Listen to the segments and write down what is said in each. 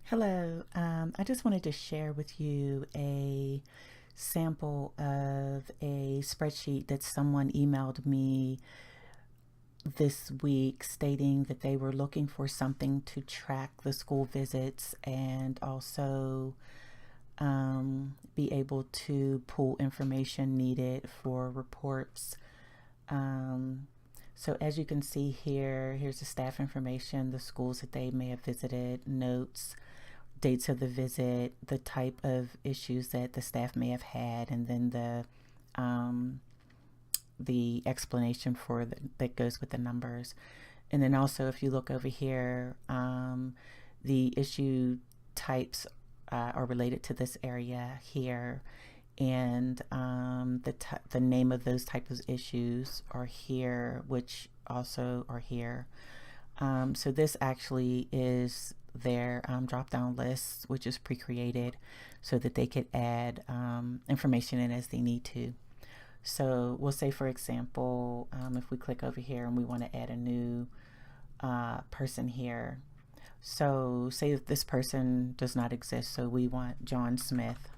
Hello, I just wanted to share with you a sample of a spreadsheet that someone emailed me this week stating that they were looking for something to track the school visits and also be able to pull information needed for reports. Um, so as you can see here, here's the staff information, the schools that they may have visited, notes, dates of the visit, the type of issues that the staff may have had, and then the explanation for that goes with the numbers. And then also, if you look over here, the issue types are related to this area here, and the name of those types of issues are here, which also are here. So this actually is their drop-down list, which is pre-created so that they could add information in as they need to. So we'll say, for example, if we click over here and we want to add a new person here. So say if this person does not exist, so we want John Smith.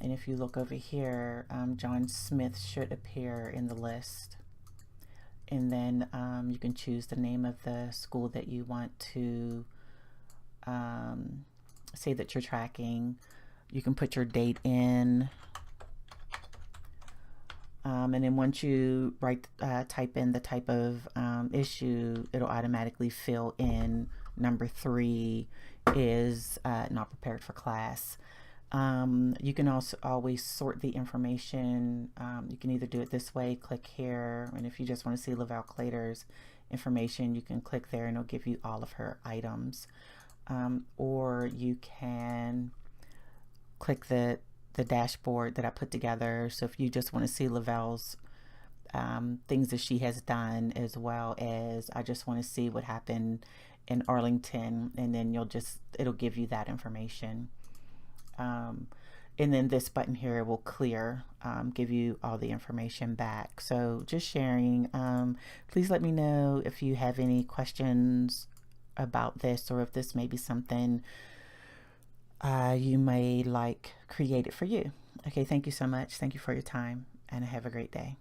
And if you look over here, John Smith should appear in the list. And then you can choose the name of the school that you want to say that you're tracking. You can put your date in. And then once you type in the type of issue, it'll automatically fill in number 3 is not prepared for class. You can also always sort the information. You can either do it this way, click here, and if you just want to see Lavelle Clater's information, you can click there and it'll give you all of her items. Or you can click the dashboard that I put together. So if you just want to see Lavelle's things that she has done, as well as I just want to see what happened in Arlington, and then it'll give you that information. And then this button here will clear, give you all the information back. So just sharing. Please let me know if you have any questions about this, or if this may be something you may like created for you. Okay, thank you so much. Thank you for your time, and have a great day.